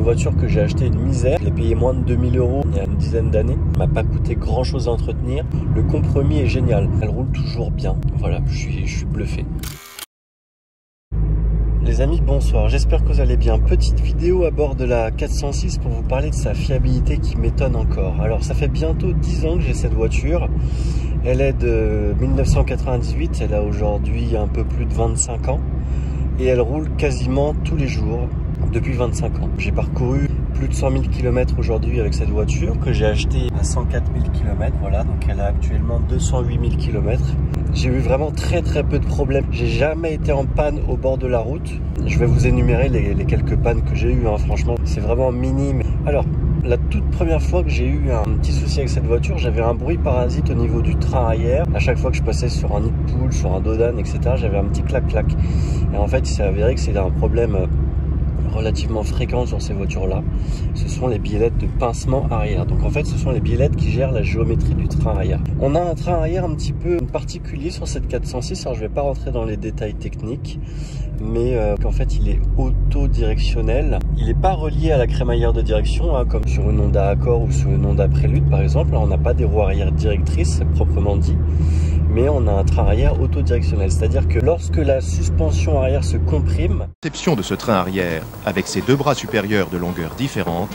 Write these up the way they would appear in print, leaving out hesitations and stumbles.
voiture que j'ai acheté une misère. Je l'ai payé moins de 2000 € il y a une dizaine d'années. Ça m'a pas coûté grand chose à entretenir. Le compromis est génial. Elle roule toujours bien. Voilà, je suis bluffé. Les amis, bonsoir, j'espère que vous allez bien. Petite vidéo à bord de la 406 pour vous parler de sa fiabilité qui m'étonne encore. Alors ça fait bientôt 10 ans que j'ai cette voiture. Elle est de 1998, elle a aujourd'hui un peu plus de 25 ans. Et elle roule quasiment tous les jours depuis 25 ans. J'ai parcouru plus de 100 000 km aujourd'hui avec cette voiture que j'ai achetée à 104 000 km. Voilà, donc elle a actuellement 208 000 km. J'ai eu vraiment très peu de problèmes. J'ai jamais été en panne au bord de la route. Je vais vous énumérer les quelques pannes que j'ai eues, hein. Franchement, c'est vraiment minime. Alors, la toute première fois que j'ai eu un petit souci avec cette voiture, j'avais un bruit parasite au niveau du train arrière. À chaque fois que je passais sur un nid de poule, sur un dodan, etc., j'avais un petit clac-clac. Et en fait, il s'est avéré que c'était un problème relativement fréquent sur ces voitures-là. Ce sont les biellettes de pincement arrière. Donc en fait, ce sont les biellettes qui gèrent la géométrie du train arrière. On a un train arrière un petit peu particulier sur cette 406. Alors je ne vais pas rentrer dans les détails techniques, mais en fait, il est autodirectionnel. Il n'est pas relié à la crémaillère de direction, hein, comme sur une Honda Accord ou sur une Honda Prélude par exemple. Là, on n'a pas des roues arrière directrices proprement dit, mais on a un train arrière autodirectionnel. C'est-à-dire que lorsque la suspension arrière se comprime, L'exception de ce train arrière, avec ses deux bras supérieurs de longueur différente,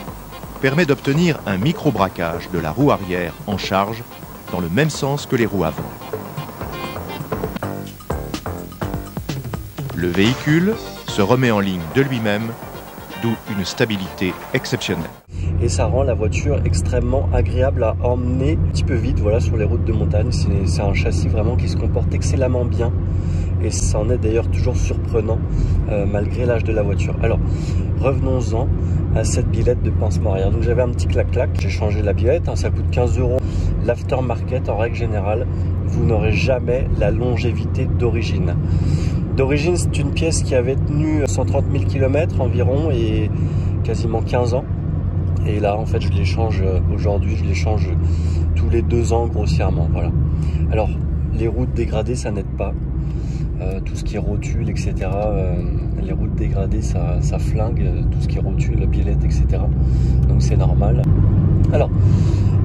permet d'obtenir un micro-braquage de la roue arrière en charge dans le même sens que les roues avant. Le véhicule se remet en ligne de lui-même, d'où une stabilité exceptionnelle. et ça rend la voiture extrêmement agréable à emmener un petit peu vite, voilà, sur les routes de montagne. C'est un châssis vraiment qui se comporte excellemment bien et ça en est d'ailleurs toujours surprenant malgré l'âge de la voiture. Alors revenons-en à cette biellette de pincement arrière. Donc j'avais un petit clac-clac, j'ai changé la biellette, hein, ça coûte 15 €. L'aftermarket, en règle générale, vous n'aurez jamais la longévité d'origine. D'origine, c'est une pièce qui avait tenu 130 000 km environ et quasiment 15 ans. Et là, en fait, je les change aujourd'hui, je les change tous les 2 ans grossièrement. Voilà. Alors, les routes dégradées, ça n'aide pas. Tout ce qui est rotule, etc. Les routes dégradées, ça flingue tout ce qui est rotule, biellette, etc. Donc, c'est normal. Alors,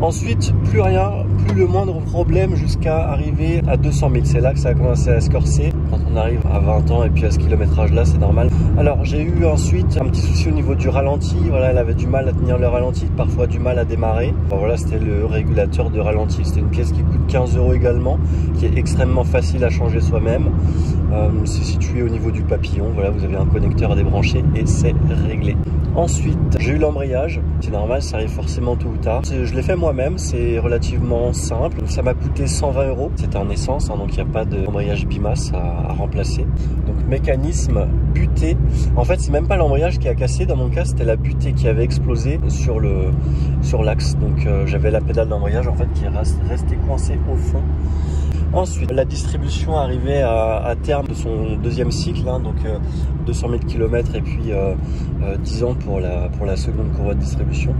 ensuite, plus rien, plus le moindre problème jusqu'à arriver à 200 000. C'est là que ça a commencé à se corser. Quand on arrive à 20 ans et puis à ce kilométrage-là, c'est normal. Alors, j'ai eu ensuite un petit souci au niveau du ralenti. Voilà, elle avait du mal à tenir le ralenti, parfois du mal à démarrer. Bon, voilà, c'était le régulateur de ralenti. C'était une pièce qui coûte 15 € également, qui est extrêmement facile à changer soi-même. C'est situé au niveau du papillon. Voilà, vous avez un connecteur à débrancher et c'est réglé. Ensuite, j'ai eu l'embrayage. C'est normal, ça arrive forcément tôt ou tard. Je l'ai fait moi-même, c'est relativement simple. Ça m'a coûté 120 €. C'était en essence, hein, donc il n'y a pas d'embrayage bimasse à remplacer. Donc mécanisme buté. En fait, c'est même pas l'embrayage qui a cassé. Dans mon cas, c'était la butée qui avait explosé sur l'axe. Donc j'avais la pédale d'embrayage en fait qui est restée coincée au fond. Ensuite, la distribution arrivait à terme de son deuxième cycle, hein, donc 200 000 km et puis 10 ans pour la seconde courroie de distribution.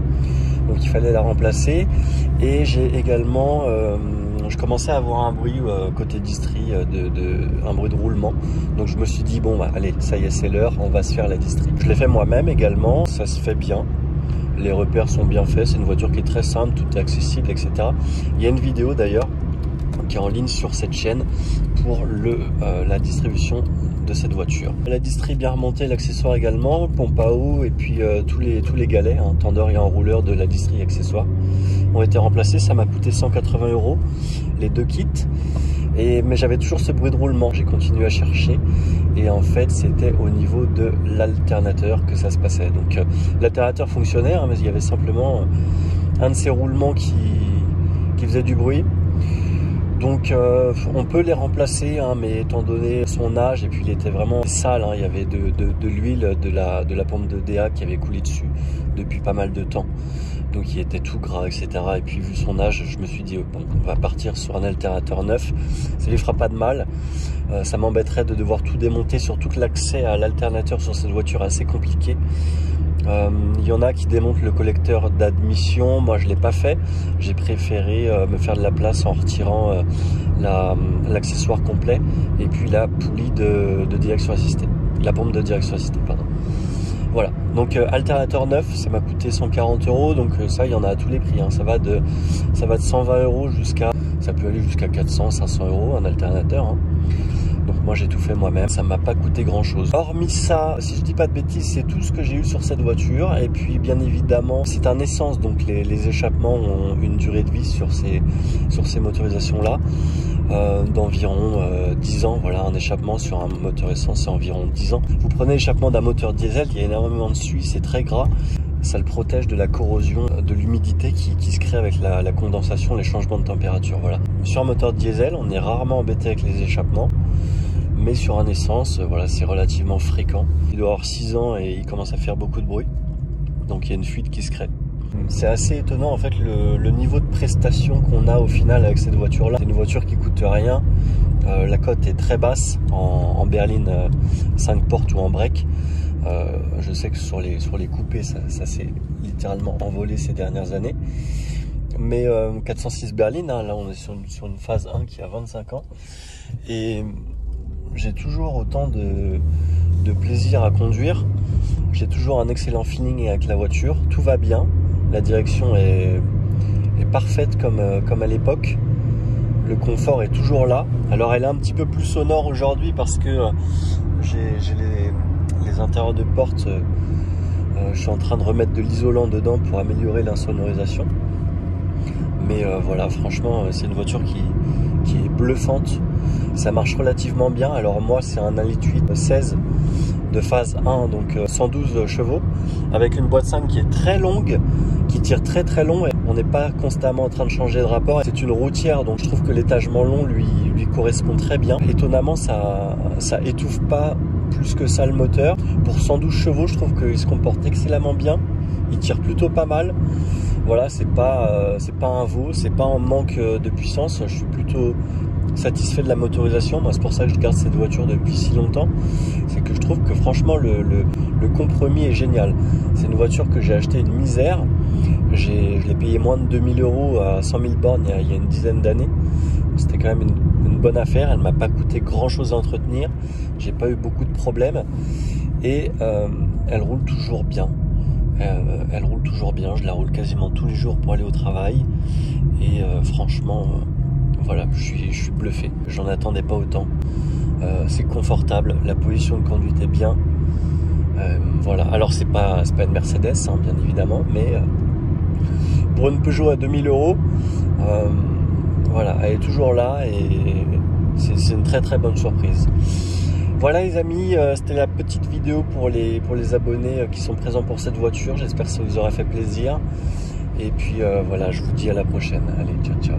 Donc il fallait la remplacer. Et j'ai également, je commençais à avoir un bruit côté distri, un bruit de roulement. Donc je me suis dit, bon bah allez, ça y est, c'est l'heure, on va se faire la distri. Je l'ai fait moi-même également, ça se fait bien. Les repères sont bien faits, c'est une voiture qui est très simple, tout est accessible, etc. Il y a une vidéo d'ailleurs qui est en ligne sur cette chaîne pour la distribution de cette voiture. La distri bien remontée, l'accessoire également, pompe à eau et puis tous les galets, hein, tendeur et enrouleur de la distri accessoire ont été remplacés. Ça m'a coûté 180 € les deux kits. Mais j'avais toujours ce bruit de roulement. J'ai continué à chercher et en fait c'était au niveau de l'alternateur que ça se passait. Donc l'alternateur fonctionnait, hein, mais il y avait simplement un de ces roulements qui faisait du bruit. Donc on peut les remplacer, hein, mais étant donné son âge et puis il était vraiment sale, hein, il y avait de l'huile de la pompe de DA qui avait coulé dessus depuis pas mal de temps. Donc il était tout gras, etc. Et puis vu son âge, je me suis dit bon, on va partir sur un alternateur neuf. Ça lui fera pas de mal. Ça m'embêterait de devoir tout démonter, surtout que l'accès à l'alternateur sur cette voiture est assez compliqué. Il y en a qui démontent le collecteur d'admission. Moi je l'ai pas fait. J'ai préféré me faire de la place en retirant l'accessoire complet et puis la poulie de direction assistée, la pompe de direction assistée, pardon. Voilà, Donc alternateur neuf, ça m'a coûté 140 €, donc ça il y en a à tous les prix, hein. Ça va de 120 € jusqu'à, ça peut aller jusqu'à 400, 500 € un alternateur, hein. Donc moi j'ai tout fait moi-même, ça m'a pas coûté grand chose. Hormis ça, si je dis pas de bêtises, c'est tout ce que j'ai eu sur cette voiture. Et puis bien évidemment, c'est un essence, donc les échappements ont une durée de vie sur ces motorisations là d'environ 10 ans. Voilà, un échappement sur un moteur essence c'est environ 10 ans. Vous prenez l'échappement d'un moteur diesel, il y a énormément de suie, c'est très gras. Ça le protège de la corrosion, de l'humidité qui se crée avec la condensation, les changements de température. Voilà. Sur un moteur diesel, on est rarement embêté avec les échappements, mais sur un essence, voilà, c'est relativement fréquent. Il doit avoir 6 ans et il commence à faire beaucoup de bruit, donc il y a une fuite qui se crée. C'est assez étonnant en fait le niveau de prestation qu'on a au final avec cette voiture-là. C'est une voiture qui coûte rien. La cote est très basse en berline 5 portes ou en break. Je sais que sur les coupés, ça s'est littéralement envolé ces dernières années. Mais 406 berlines, hein, là on est sur une phase 1 qui a 25 ans. Et j'ai toujours autant de plaisir à conduire. J'ai toujours un excellent feeling avec la voiture. Tout va bien. La direction est parfaite comme à l'époque. Le confort est toujours là. Alors elle est un petit peu plus sonore aujourd'hui parce que j'ai les intérieurs de porte. Je suis en train de remettre de l'isolant dedans pour améliorer l'insonorisation. Mais voilà, franchement, c'est une voiture qui est bluffante. Ça marche relativement bien. Alors moi, c'est un 1,8 16 de phase 1, donc 112 chevaux, avec une boîte 5 qui est très longue, qui tire très très long. Et on n'est pas constamment en train de changer de rapport. C'est une routière, donc je trouve que l'étagement long lui correspond très bien. Étonnamment, ça étouffe pas plus que ça le moteur. Pour 112 chevaux, je trouve qu'il se comporte excellemment bien. Il tire plutôt pas mal. Voilà, c'est pas un veau, c'est pas en manque de puissance. Je suis plutôt satisfait de la motorisation. Moi, c'est pour ça que je garde cette voiture depuis si longtemps. C'est que je trouve que franchement le compromis est génial. C'est une voiture que j'ai achetée une misère. Je l'ai payé moins de 2000 € à 100 000 bornes il y a une dizaine d'années. C'était quand même une bonne affaire. Elle m'a pas coûté grand chose à entretenir. J'ai pas eu beaucoup de problèmes. Et elle roule toujours bien. Elle roule toujours bien. Je la roule quasiment tous les jours pour aller au travail. Et franchement, voilà, je suis bluffé. J'en attendais pas autant. C'est confortable. La position de conduite est bien. Voilà. Alors c'est pas une Mercedes, hein, bien évidemment, mais pour une Peugeot à 2000 €, voilà, elle est toujours là et c'est une très très bonne surprise. Voilà les amis, c'était la petite vidéo pour les abonnés qui sont présents pour cette voiture. J'espère que ça vous aura fait plaisir. Et puis voilà, je vous dis à la prochaine. Allez, ciao ciao.